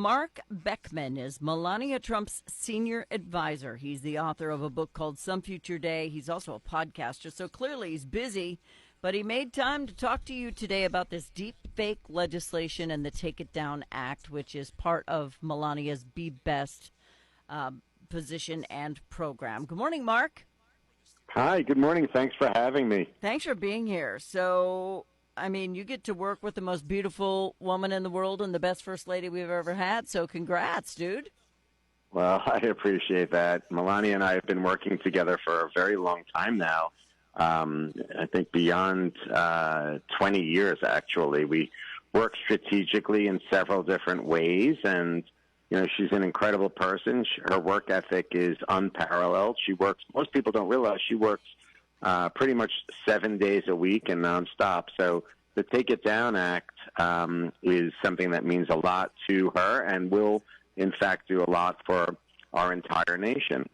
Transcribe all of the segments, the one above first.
Mark Beckman is Melania Trump's senior advisor. He's the author of a book called Some Future Day. He's also a podcaster, so clearly he's busy, but he made time to talk to you today about this deep fake legislation and the Take It Down Act, which is part of Melania's Be Best position and program. Good morning, Mark. Hi, good morning. Thanks for having me. Thanks for being here. So, I mean, you get to work with the most beautiful woman in the world and the best first lady we've ever had. So congrats, dude. Well, I appreciate that. Melania and I have been working together for a very long time now. I think beyond 20 years, actually. We work strategically in several different ways. And, you know, she's an incredible person. Her work ethic is unparalleled. Most people don't realize she works pretty much 7 days a week and nonstop. So the Take It Down Act is something that means a lot to her and will, in fact, do a lot for our entire nation.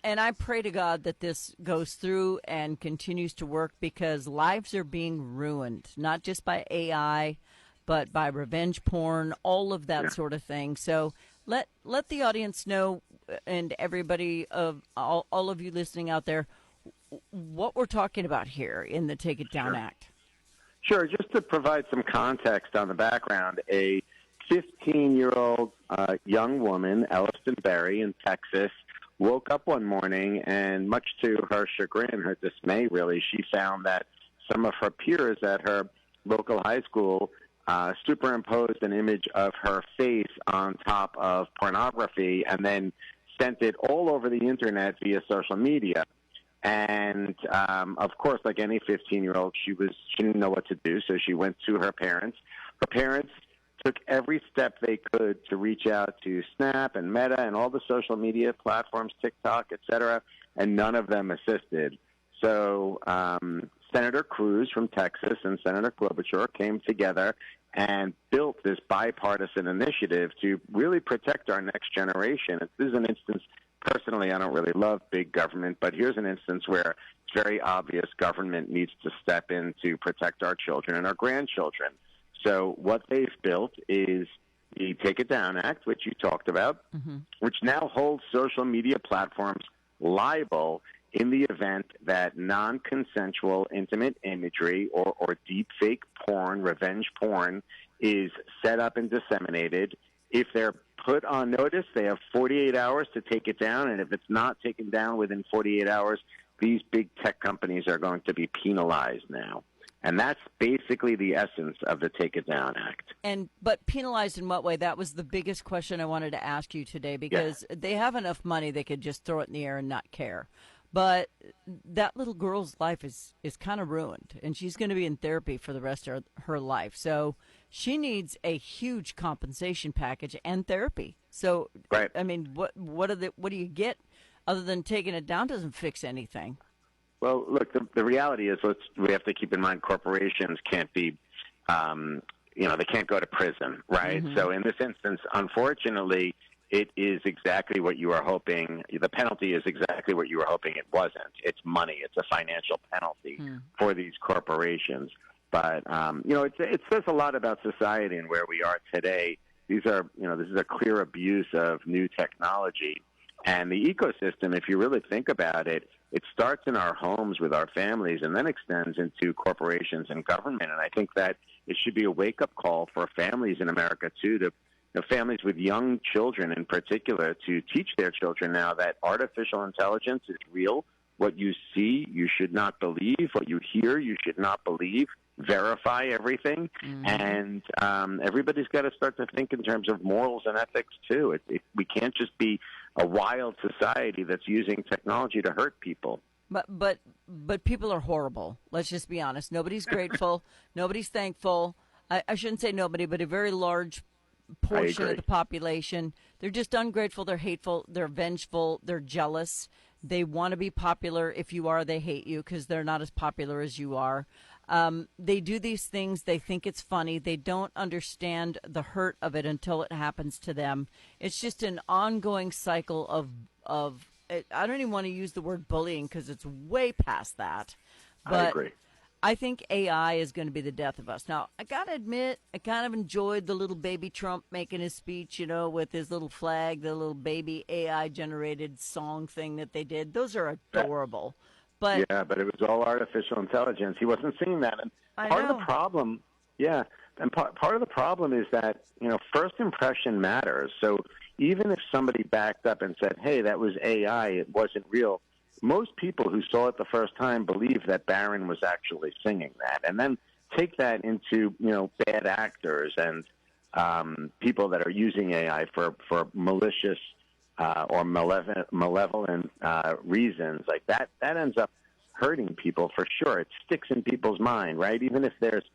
I pray to God that this goes through and continues to work, because lives are being ruined, not just by AI, but by revenge porn, all of that sort of thing. So let the audience know, and everybody, of all of you listening out there, what we're talking about here in the Take It Down Act. Sure. Just to provide some context on the background, a 15-year-old young woman, Ellison Berry in Texas, woke up one morning and, much to her chagrin, her dismay really, she found that some of her peers at her local high school superimposed an image of her face on top of pornography and then sent it all over the internet via social media. And, of course, like any 15-year-old, she didn't know what to do, so she went to her parents. Her parents took every step they could to reach out to Snap and Meta and all the social media platforms, TikTok, et cetera, and none of them assisted. So Senator Cruz from Texas and Senator Klobuchar came together and built this bipartisan initiative to really protect our next generation. This is an instance. Personally, I don't really love big government, but here's an instance where it's very obvious government needs to step in to protect our children and our grandchildren. So what they've built is the Take It Down Act, which you talked about, which now holds social media platforms liable in the event that non-consensual intimate imagery or deep fake porn, revenge porn, is set up and disseminated. If they're put on notice, they have 48 hours to take it down, and if it's not taken down within 48 hours, these big tech companies are going to be penalized now. And that's basically the essence of the Take It Down Act. But penalized in what way? That was the biggest question I wanted to ask you today, because they have enough money they could just throw it in the air and not care. But that little girl's life is kind of ruined, and she's going to be in therapy for the rest of her life. So she needs a huge compensation package and therapy. So, right. I mean, what do you get other than taking it down? Doesn't fix anything. Well, look, the reality is we have to keep in mind corporations can't be, they can't go to prison, right? Mm-hmm. So in this instance, unfortunately, it is exactly what you were hoping. The penalty is exactly what you were hoping it wasn't. It's money. It's a financial penalty for these corporations. But, it says a lot about society and where we are today. This is a clear abuse of new technology. And the ecosystem, if you really think about it, it starts in our homes with our families and then extends into corporations and government. And I think that it should be a wake-up call for families in America, too, families with young children in particular, to teach their children now that artificial intelligence is real. What you see, you should not believe. What you hear, you should not believe. Verify everything. And everybody's got to start to think in terms of morals and ethics, too. We can't just be a wild society that's using technology to hurt people. But people are horrible. Let's just be honest. Nobody's grateful. Nobody's thankful. I shouldn't say nobody, but a very large portion of the population. They're just ungrateful. They're hateful. They're vengeful. They're jealous. They want to be popular. If you are, they hate you because they're not as popular as you are. They do these things. They think it's funny. They don't understand the hurt of it until it happens to them. It's just an ongoing cycle of I don't even want to use the word bullying because it's way past that. But, I agree. I think AI is going to be the death of us. Now, I got to admit, I kind of enjoyed the little baby Trump making his speech, with his little flag, the little baby AI generated song thing that they did. Those are adorable. But yeah, but it was all artificial intelligence. He wasn't singing that. And I part know. of the problem, yeah, and part of the problem is that, first impression matters. So even if somebody backed up and said, hey, that was AI, it wasn't real, most people who saw it the first time believe that Barron was actually singing that. And then take that into, bad actors and people that are using AI for malicious or malevolent reasons. Like that ends up hurting people for sure. It sticks in people's mind, right? Even if there's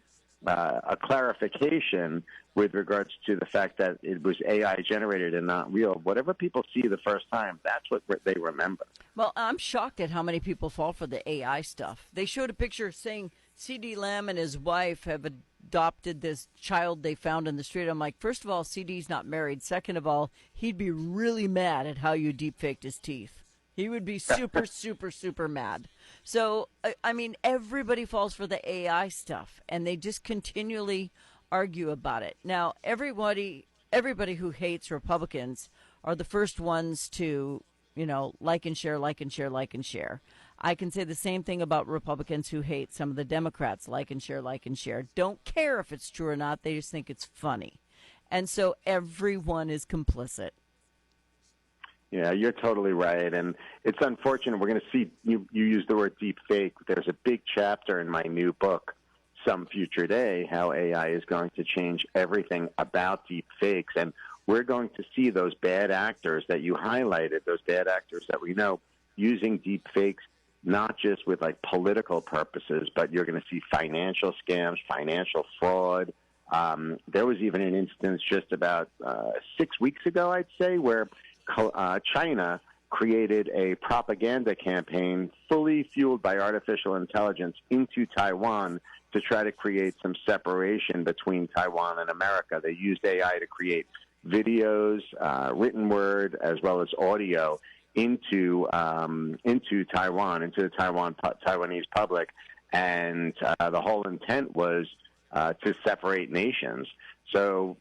a clarification with regards to the fact that it was AI generated and not real. Whatever people see the first time, that's what they remember. Well, I'm shocked at how many people fall for the AI stuff. They showed a picture saying C.D. Lamb and his wife have adopted this child they found in the street. I'm like, first of all, C.D.'s not married. Second of all, he'd be really mad at how you deepfaked his teeth. He would be super, super, super mad. So, I mean, everybody falls for the AI stuff, and they just continually argue about it. Now, everybody who hates Republicans are the first ones to, like and share, like and share, like and share. I can say the same thing about Republicans who hate some of the Democrats, like and share, like and share. Don't care if it's true or not. They just think it's funny. And so everyone is complicit. Yeah, you're totally right. And it's unfortunate. We're going to see, you use the word deep fake. There's a big chapter in my new book, Some Future Day, how AI is going to change everything about deep fakes. And we're going to see those bad actors that you highlighted, those bad actors that we know, using deep fakes, not just with like political purposes, but you're going to see financial scams, financial fraud. There was even an instance just about 6 weeks ago, I'd say, where China created a propaganda campaign fully fueled by artificial intelligence into Taiwan to try to create some separation between Taiwan and America. They used AI to create videos, written word, as well as audio into Taiwan, into the Taiwanese public, and the whole intent was to separate nations. So,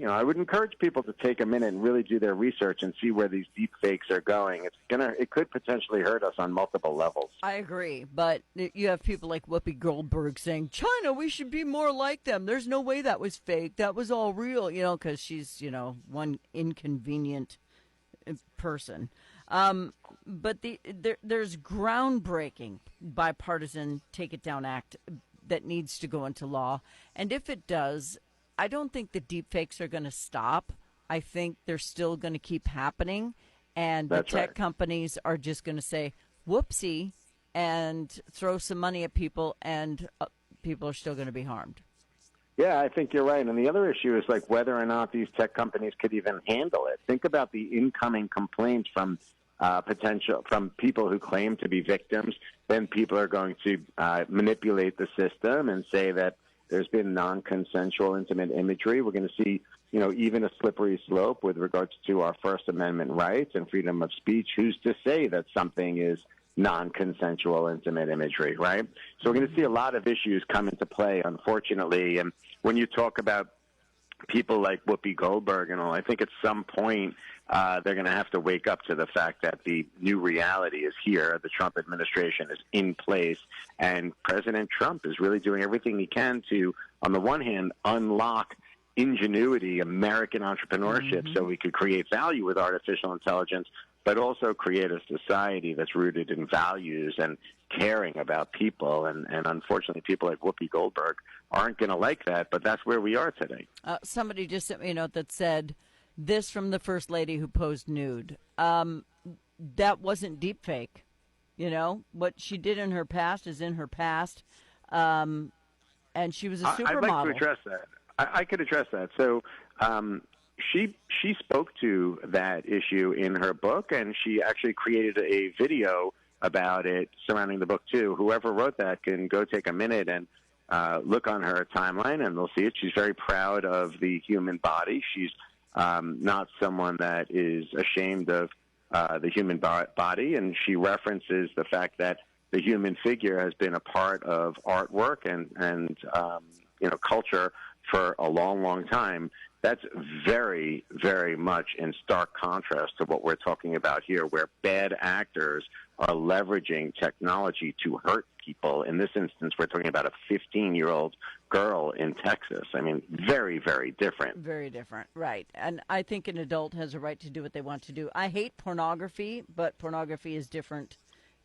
I would encourage people to take a minute and really do their research and see where these deep fakes are going. It could potentially hurt us on multiple levels. I agree, but you have people like Whoopi Goldberg saying, China, we should be more like them. There's no way that was fake. That was all real, because she's, one inconvenient person. But there's groundbreaking bipartisan Take It Down Act that needs to go into law. And if it does, I don't think the deep fakes are going to stop. I think they're still going to keep happening. And the tech companies are just going to say, whoopsie, and throw some money at people, and people are still going to be harmed. Yeah, I think you're right. And the other issue is like whether or not these tech companies could even handle it. Think about the incoming complaints from from people who claim to be victims. Then people are going to manipulate the system and say that there's been non-consensual intimate imagery. We're going to see, even a slippery slope with regards to our First Amendment rights and freedom of speech. Who's to say that something is non-consensual intimate imagery, right? So we're going to see a lot of issues come into play, unfortunately. And when you talk about people like Whoopi Goldberg and all, I think at some point they're going to have to wake up to the fact that the new reality is here. The Trump administration is in place, and President Trump is really doing everything he can to, on the one hand, unlock ingenuity, American entrepreneurship, so we could create value with artificial intelligence, but also create a society that's rooted in values and caring about people. And unfortunately, people like Whoopi Goldberg aren't going to like that, but that's where we are today. Somebody just sent me a note that said, this from the First Lady who posed nude. That wasn't deep fake. What she did in her past is in her past. And she was a supermodel. I'd like to address that. I could address that. So she spoke to that issue in her book, and she actually created a video about it surrounding the book, too. Whoever wrote that can go take a minute and look on her timeline, and they'll see it. She's very proud of the human body. She's not someone that is ashamed of the human body, and she references the fact that the human figure has been a part of artwork and culture for a long, long time. That's very, very much in stark contrast to what we're talking about here, where bad actors are leveraging technology to hurt people. In this instance, we're talking about a 15-year-old girl in Texas. I mean, very, very different. Very different, right. And I think an adult has a right to do what they want to do. I hate pornography, but pornography is different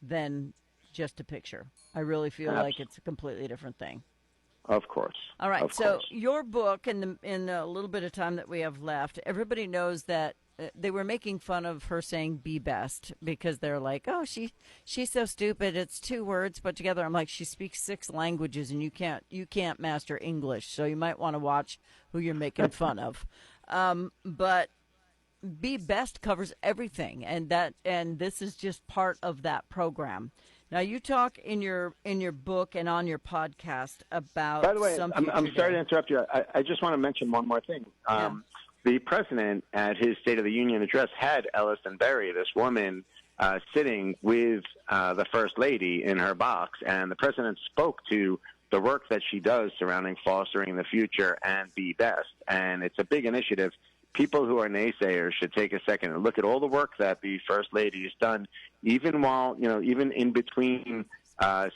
than just a picture. I really feel like it's a completely different thing. Of course. All right. So your book, in the little bit of time that we have left, everybody knows that they were making fun of her saying "be best" because they're like, "Oh, she's so stupid. It's 2 words put together." I'm like, she speaks 6 languages, and you can't master English, so you might want to watch who you're making fun of. But "Be Best" covers everything, and this is just part of that program. Now, you talk in your book and on your podcast about. By the way, I'm sorry to interrupt you. I just want to mention one more thing. The president, at his State of the Union address, had Ellison Berry, this woman, sitting with the First Lady in her box, and the president spoke to the work that she does surrounding fostering the future and Be Best. And it's a big initiative. People who are naysayers should take a second and look at all the work that the First Lady has done, even in between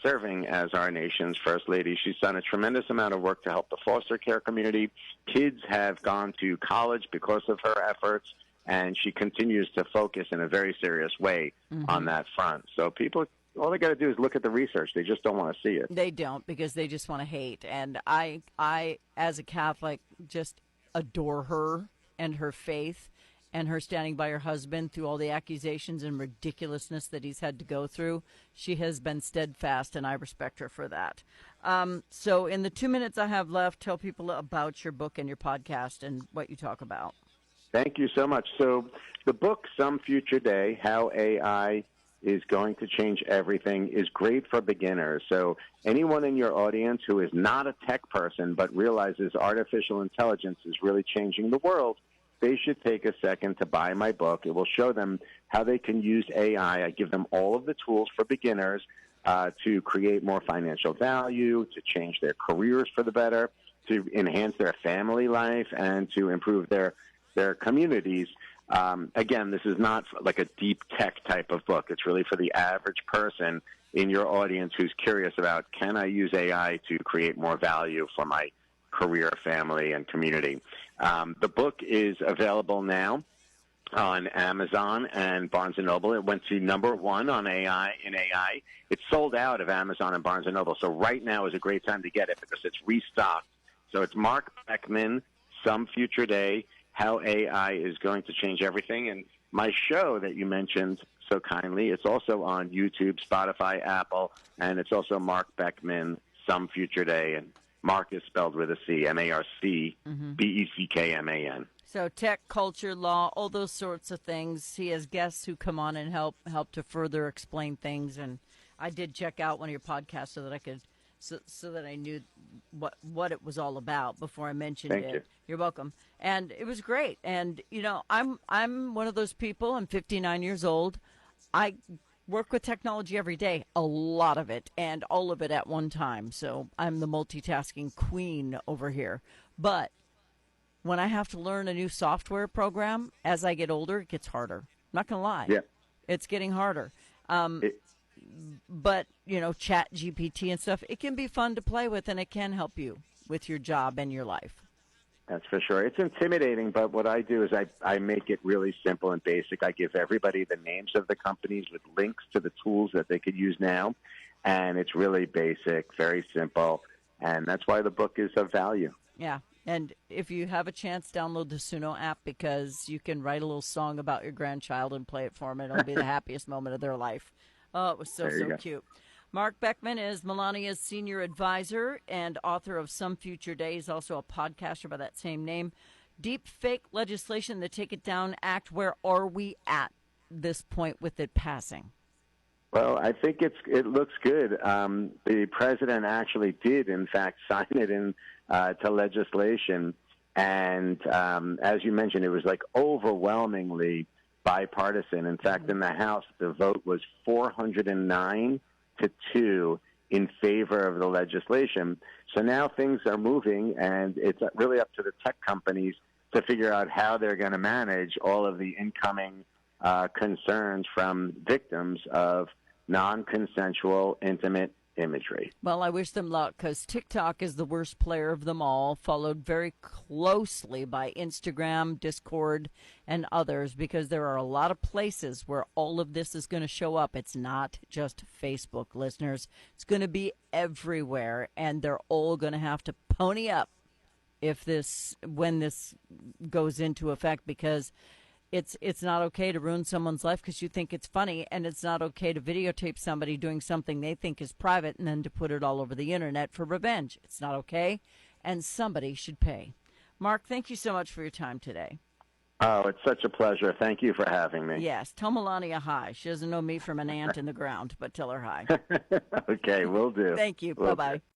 serving as our nation's First Lady. She's done a tremendous amount of work to help the foster care community. Kids have gone to college because of her efforts, and she continues to focus in a very serious way on that front. So people, all they got to do is look at the research. They just don't want to see it. They don't, because they just want to hate. And I, as a Catholic, just adore her and her faith and her standing by her husband through all the accusations and ridiculousness that he's had to go through. She has been steadfast, and I respect her for that. So in the 2 minutes I have left, tell people about your book and your podcast and what you talk about. Thank you so much. So the book, Some Future Day, How AI is Going to Change Everything, is great for beginners. So anyone in your audience who is not a tech person but realizes artificial intelligence is really changing the world, they should take a second to buy my book. It will show them how they can use AI. I give them all of the tools for beginners to create more financial value, to change their careers for the better, to enhance their family life, and to improve their communities. Again, this is not like a deep tech type of book. It's really for the average person in your audience who's curious about, can I use AI to create more value for my career, family, and community? The book is available now on Amazon and Barnes & Noble. It went to #1 on AI. It's sold out of Amazon and Barnes & Noble, so right now is a great time to get it because it's restocked. So it's Mark Beckman, Some Future Day, How AI is Going to Change Everything. And my show that you mentioned so kindly, it's also on YouTube, Spotify, Apple, and it's also Mark Beckman, Some Future Day. And Mark is spelled with a C, M-A-R-C, B-E-C-K-M-A-N. So tech, culture, law, all those sorts of things. He has guests who come on and help to further explain things. And I did check out one of your podcasts so that I could, so that I knew what it was all about before I mentioned it. Thank you. You're welcome. And it was great. And I'm one of those people. I'm 59 years old. I work with technology every day, a lot of it, and all of it at one time. So I'm the multitasking queen over here. But when I have to learn a new software program, as I get older, it gets harder. I'm not going to lie. Yeah. It's getting harder. But, Chat GPT and stuff, it can be fun to play with, and it can help you with your job and your life. That's for sure. It's intimidating, but what I do is I make it really simple and basic. I give everybody the names of the companies with links to the tools that they could use now, and it's really basic, very simple, and that's why the book is of value. Yeah, and if you have a chance, download the Suno app because you can write a little song about your grandchild and play it for them, and it'll be the happiest moment of their life. Oh, it was so cute. Mark Beckman is Melania's senior advisor and author of Some Future Day. He's also a podcaster by that same name. Deep fake legislation, the Take It Down Act. Where are we at this point with it passing? Well, I think it looks good. The president actually did, in fact, sign it into legislation. And as you mentioned, it was like overwhelmingly bipartisan. In fact, in the House, the vote was 409 to 2 in favor of the legislation. So now things are moving, and it's really up to the tech companies to figure out how they're going to manage all of the incoming concerns from victims of non-consensual intimate imagery. Well, I wish them luck, because TikTok is the worst player of them all, followed very closely by Instagram, Discord, and others, because there are a lot of places where all of this is going to show up. It's not just Facebook, listeners. It's going to be everywhere, and they're all going to have to pony up when this goes into effect, because it's not okay to ruin someone's life because you think it's funny, and it's not okay to videotape somebody doing something they think is private and then to put it all over the internet for revenge. It's not okay, and somebody should pay. Mark, thank you so much for your time today. Oh, it's such a pleasure. Thank you for having me. Yes, tell Melania hi. She doesn't know me from an ant in the ground, but tell her hi. Okay, will do. Thank you. Bye-bye.